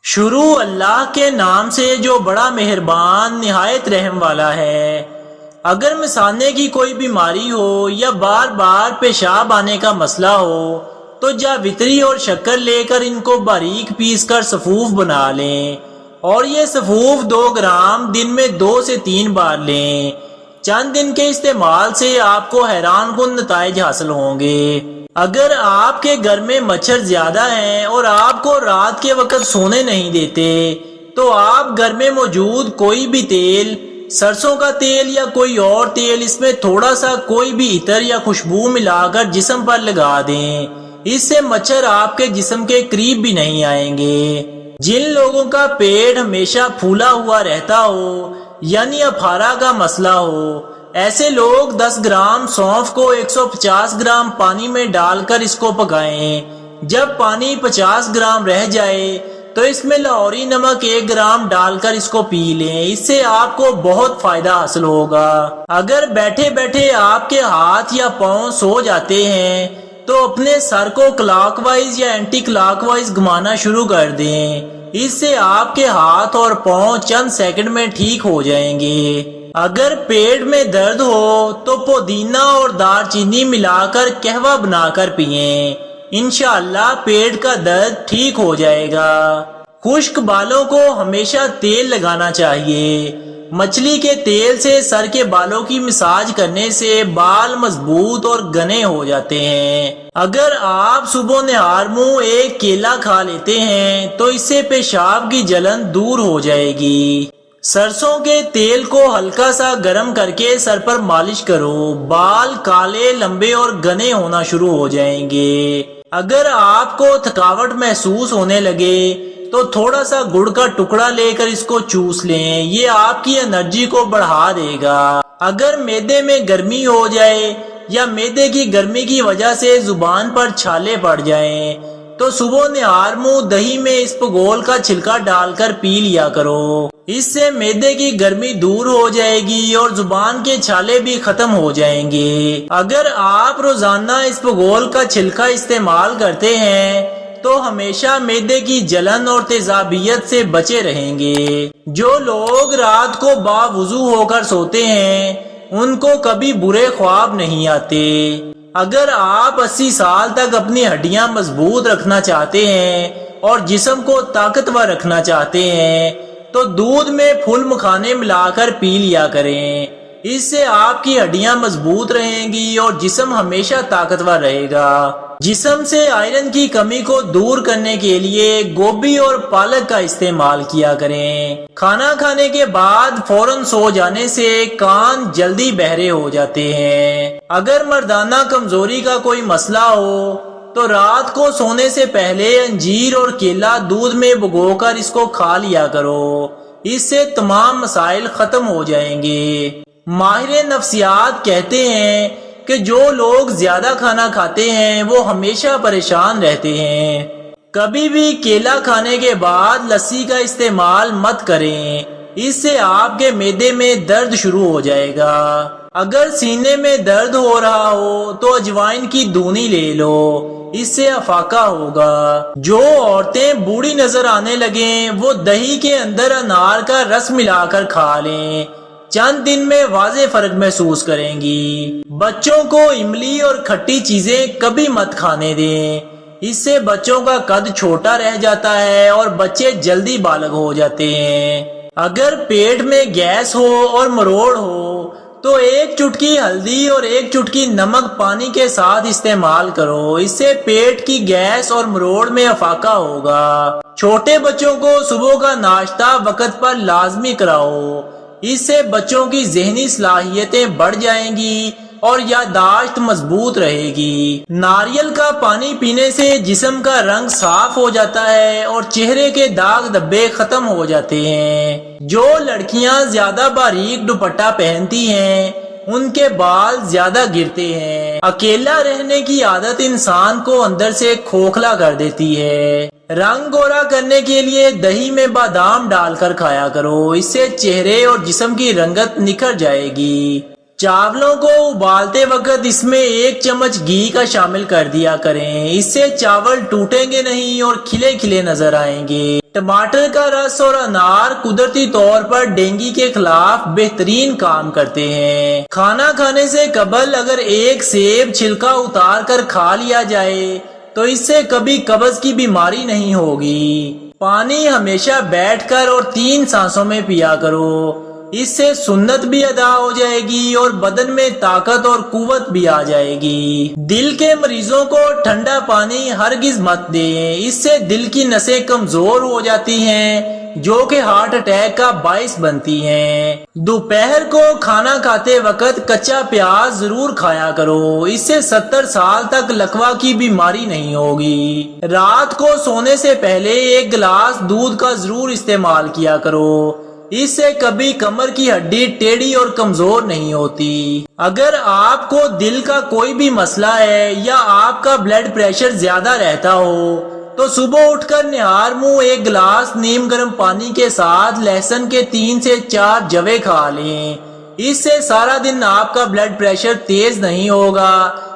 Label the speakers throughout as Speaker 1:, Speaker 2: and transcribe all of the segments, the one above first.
Speaker 1: شروع اللہ کے نام سے جو بڑا مہربان نہایت رحم والا ہے۔ اگر مثانے کی کوئی بیماری ہو یا بار بار پیشاب آنے کا مسئلہ ہو تو جاوتری اور شکر لے کر ان کو باریک پیس کر سفوف بنا لیں، اور یہ سفوف 2 گرام دن میں 2 سے 3 بار لیں۔ چند دن کے استعمال سے آپ کو حیران کن نتائج حاصل ہوں گے۔ اگر آپ کے گھر میں مچھر زیادہ ہیں اور آپ کو رات کے وقت سونے نہیں دیتے تو آپ گھر میں موجود کوئی بھی تیل، سرسوں کا تیل یا کوئی اور تیل، اس میں تھوڑا سا کوئی بھی عطر یا خوشبو ملا کر جسم پر لگا دیں۔ اس سے مچھر آپ کے جسم کے قریب بھی نہیں آئیں گے۔ جن لوگوں کا پیٹ ہمیشہ پھولا ہوا رہتا ہو یعنی اپھارا کا مسئلہ ہو، ایسے لوگ 10 گرام سونف کو 150 گرام پانی میں ڈال کر اس کو پکائیں۔ جب پانی 50 گرام رہ جائے تو اس میں لاہوری نمک 1 گرام ڈال کر اس کو پی لیں۔ اس سے آپ کو بہت فائدہ حاصل ہوگا۔ اگر بیٹھے بیٹھے آپ کے ہاتھ یا پاؤں سو جاتے ہیں تو اپنے سر کو کلاک وائز یا اینٹی کلاک وائز گھمانا شروع کر دیں۔ اس سے آپ کے ہاتھ اور پاؤں چند سیکنڈ میں ٹھیک ہو جائیں گے۔ اگر پیٹ میں درد ہو تو پودینہ اور دار چینی ملا کر قہوہ بنا کر پئیں، انشاءاللہ پیٹ کا درد ٹھیک ہو جائے گا۔ خشک بالوں کو ہمیشہ تیل لگانا چاہیے۔ مچھلی کے تیل سے سر کے بالوں کی مساج کرنے سے بال مضبوط اور گھنے ہو جاتے ہیں۔ اگر آپ صبح نہار منہ ایک کیلا کھا لیتے ہیں تو اس سے پیشاب کی جلن دور ہو جائے گی۔ سرسوں کے تیل کو ہلکا سا گرم کر کے سر پر مالش کرو، بال کالے، لمبے اور گھنے ہونا شروع ہو جائیں گے۔ اگر آپ کو تھکاوٹ محسوس ہونے لگے تو تھوڑا سا گڑ کا ٹکڑا لے کر اس کو چوس لیں، یہ آپ کی انرجی کو بڑھا دے گا۔ اگر معدے میں گرمی ہو جائے یا معدے کی گرمی کی وجہ سے زبان پر چھالے پڑ جائیں تو صبح نہار منہ دہی میں اسپغول کا چھلکا ڈال کر پی لیا کرو۔ اس سے معدے کی گرمی دور ہو جائے گی اور زبان کے چھالے بھی ختم ہو جائیں گے۔ اگر آپ روزانہ اسپغول کا چھلکا استعمال کرتے ہیں تو ہمیشہ معدے کی جلن اور تیزابیت سے بچے رہیں گے۔ جو لوگ رات کو باوضو ہو کر سوتے ہیں ان کو کبھی برے خواب نہیں آتے۔ اگر آپ 80 سال تک اپنی ہڈیاں مضبوط رکھنا چاہتے ہیں اور جسم کو طاقتور رکھنا چاہتے ہیں تو دودھ میں پھول مکھانے ملا کر پی لیا کریں۔ اس سے آپ کی ہڈیاں مضبوط رہیں گی اور جسم ہمیشہ طاقتور رہے گا۔ جسم سے آئرن کی کمی کو دور کرنے کے لیے گوبھی اور پالک کا استعمال کیا کریں۔ کھانا کھانے کے بعد فوراً سو جانے سے کان جلدی بہرے ہو جاتے ہیں۔ اگر مردانہ کمزوری کا کوئی مسئلہ ہو تو رات کو سونے سے پہلے انجیر اور کیلا دودھ میں بھگو کر اس کو کھا لیا کرو، اس سے تمام مسائل ختم ہو جائیں گے۔ ماہر نفسیات کہتے ہیں کہ جو لوگ زیادہ کھانا کھاتے ہیں وہ ہمیشہ پریشان رہتے ہیں۔ کبھی بھی کیلا کھانے کے بعد لسی کا استعمال مت کریں، اس سے آپ کے معدے میں درد شروع ہو جائے گا۔ اگر سینے میں درد ہو رہا ہو تو اجوائن کی دونی لے لو، اس سے افاقہ ہوگا۔ جو عورتیں بوڑھی نظر آنے لگیں وہ دہی کے اندر انار کا رس ملا کر کھا لیں، چند دن میں واضح فرق محسوس کریں گی۔ بچوں کو املی اور کھٹی چیزیں کبھی مت کھانے دیں، اس سے بچوں کا قد چھوٹا رہ جاتا ہے اور بچے جلدی بالغ ہو جاتے ہیں۔ اگر پیٹ میں گیس ہو اور مروڑ ہو تو 1 چٹکی ہلدی اور 1 چٹکی نمک پانی کے ساتھ استعمال کرو، اس سے پیٹ کی گیس اور مروڑ میں افاقہ ہوگا۔ چھوٹے بچوں کو صبح کا ناشتہ وقت پر لازمی کراؤ، اس سے بچوں کی ذہنی صلاحیتیں بڑھ جائیں گی اور یادداشت مضبوط رہے گی۔ ناریل کا پانی پینے سے جسم کا رنگ صاف ہو جاتا ہے اور چہرے کے داغ دھبے ختم ہو جاتے ہیں۔ جو لڑکیاں زیادہ باریک دوپٹہ پہنتی ہیں ان کے بال زیادہ گرتے ہیں۔ اکیلا رہنے کی عادت انسان کو اندر سے کھوکھلا کر دیتی ہے۔ رنگ گورا کرنے کے لیے دہی میں بادام ڈال کر کھایا کرو، اس سے چہرے اور جسم کی رنگت نکھر جائے گی۔ چاولوں کو ابالتے وقت اس میں 1 چمچ گھی کا شامل کر دیا کریں، اس سے چاول ٹوٹیں گے نہیں اور کھلے کھلے نظر آئیں گے۔ ٹماٹر کا رس اور انار قدرتی طور پر ڈینگی کے خلاف بہترین کام کرتے ہیں۔ کھانا کھانے سے قبل اگر 1 سیب چھلکا اتار کر کھا لیا جائے تو اس سے کبھی قبض کی بیماری نہیں ہوگی۔ پانی ہمیشہ بیٹھ کر اور 3 سانسوں میں پیا کرو، اس سے سنت بھی ادا ہو جائے گی اور بدن میں طاقت اور قوت بھی آ جائے گی۔ دل کے مریضوں کو ٹھنڈا پانی ہرگز مت دیں، اس سے دل کی نسیں کمزور ہو جاتی ہیں جو کہ ہارٹ اٹیک کا باعث بنتی ہیں۔ دوپہر کو کھانا کھاتے وقت کچا پیاز ضرور کھایا کرو، اس سے 70 سال تک لکوا کی بیماری نہیں ہوگی۔ رات کو سونے سے پہلے 1 گلاس دودھ کا ضرور استعمال کیا کرو، اس سے کبھی کمر کی ہڈی ٹیڑھی اور کمزور نہیں ہوتی۔ اگر آپ کو دل کا کوئی بھی مسئلہ ہے یا آپ کا بلڈ پریشر زیادہ رہتا ہو تو صبح اٹھ کر نہار منہ 1 گلاس نیم گرم پانی کے ساتھ لہسن کے 3 سے 4 جوے کھا لیں، اس سے سارا دن آپ کا بلڈ پریشر تیز نہیں ہوگا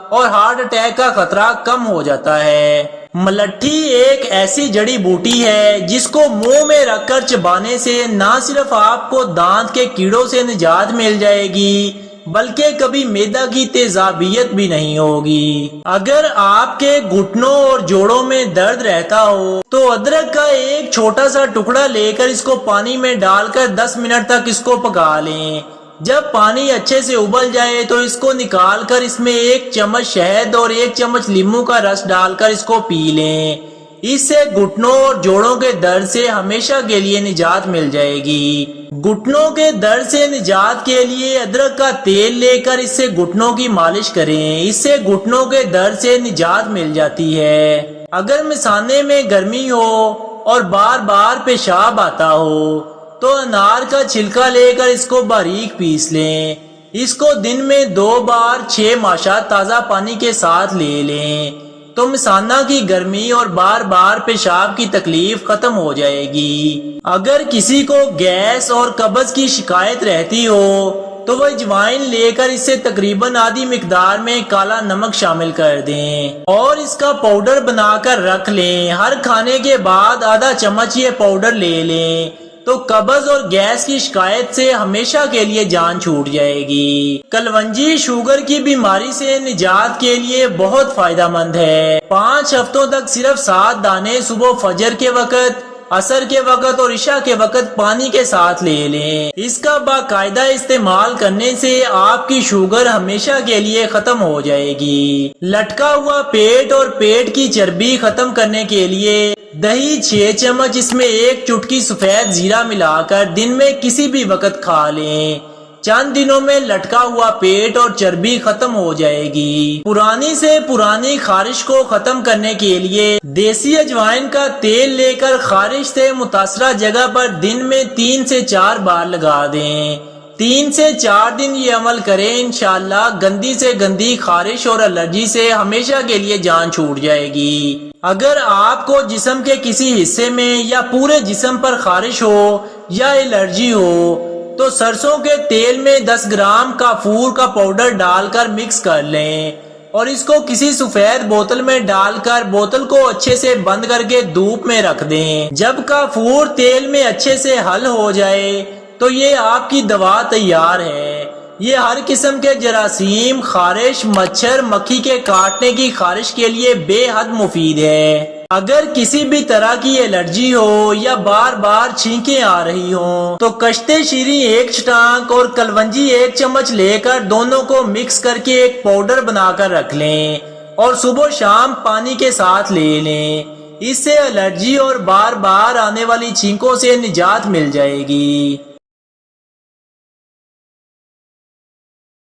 Speaker 1: اور ہارٹ اٹیک کا خطرہ کم ہو جاتا ہے۔ ملٹھی ایک ایسی جڑی بوٹی ہے جس کو منہ میں رکھ کر چبانے سے نہ صرف آپ کو دانت کے کیڑوں سے نجات مل جائے گی بلکہ کبھی معدہ کی تیزابیت بھی نہیں ہوگی۔ اگر آپ کے گھٹنوں اور جوڑوں میں درد رہتا ہو تو ادرک کا ایک چھوٹا سا ٹکڑا لے کر اس کو پانی میں ڈال کر 10 منٹ تک اس کو پکا لیں۔ جب پانی اچھے سے ابل جائے تو اس کو نکال کر اس میں 1 چمچ شہد اور 1 چمچ لیموں کا رس ڈال کر اس کو پی لیں، اس سے گھٹنوں اور جوڑوں کے درد سے ہمیشہ کے لیے نجات مل جائے گی۔ گھٹنوں کے درد سے نجات کے لیے ادرک کا تیل لے کر اس سے گھٹنوں کی مالش کریں، اس سے گھٹنوں کے درد سے نجات مل جاتی ہے۔ اگر مثانے میں گرمی ہو اور بار بار پیشاب آتا ہو تو انار کا چھلکا لے کر اس کو باریک پیس لیں، اس کو دن میں 2 بار 6 ماشا تازہ پانی کے ساتھ لے لیں تو مثانہ کی گرمی اور بار بار پیشاب کی تکلیف ختم ہو جائے گی۔ اگر کسی کو گیس اور قبض کی شکایت رہتی ہو تو وہ اجوائن لے کر اس سے تقریباً آدھی مقدار میں کالا نمک شامل کر دیں اور اس کا پاؤڈر بنا کر رکھ لیں۔ ہر کھانے کے بعد آدھا چمچ یہ پاؤڈر لے لیں تو قبض اور گیس کی شکایت سے ہمیشہ کے لیے جان چھوٹ جائے گی۔ کلونجی شوگر کی بیماری سے نجات کے لیے بہت فائدہ مند ہے۔ 5 ہفتوں تک صرف 7 دانے صبح فجر کے وقت، عصر کے وقت اور عشاء کے وقت پانی کے ساتھ لے لیں۔ اس کا باقاعدہ استعمال کرنے سے آپ کی شوگر ہمیشہ کے لیے ختم ہو جائے گی۔ لٹکا ہوا پیٹ اور پیٹ کی چربی ختم کرنے کے لیے دہی 6 چمچ، اس میں 1 چٹکی سفید زیرہ ملا کر دن میں کسی بھی وقت کھا لیں، چند دنوں میں لٹکا ہوا پیٹ اور چربی ختم ہو جائے گی۔ پرانی سے پرانی خارش کو ختم کرنے کے لیے دیسی اجوائن کا تیل لے کر خارش سے متاثرہ جگہ پر دن میں 3 سے 4 بار لگا دیں۔ 3 سے 4 دن یہ عمل کریں، انشاءاللہ گندی سے گندی خارش اور الرجی سے ہمیشہ کے لیے جان چھوٹ جائے گی۔ اگر آپ کو جسم کے کسی حصے میں یا پورے جسم پر خارش ہو یا الرجی ہو تو سرسوں کے تیل میں 10 گرام کافور کا پاؤڈر ڈال کر مکس کر لیں اور اس کو کسی سفید بوتل میں ڈال کر بوتل کو اچھے سے بند کر کے دھوپ میں رکھ دیں۔ جب کافور تیل میں اچھے سے حل ہو جائے تو یہ آپ کی دوا تیار ہے۔ یہ ہر قسم کے جراثیم، خارش، مچھر، مکھی کے کاٹنے کی خارش کے لیے بے حد مفید ہے۔ اگر کسی بھی طرح کی الرجی ہو یا بار بار چھینکیں آ رہی ہوں تو کشتے شیریں 1 چٹانک اور کلونجی 1 چمچ لے کر دونوں کو مکس کر کے ایک پاؤڈر بنا کر رکھ لیں اور صبح شام پانی کے ساتھ لے لیں، اس سے الرجی اور بار بار آنے والی چھینکوں سے نجات مل جائے گی۔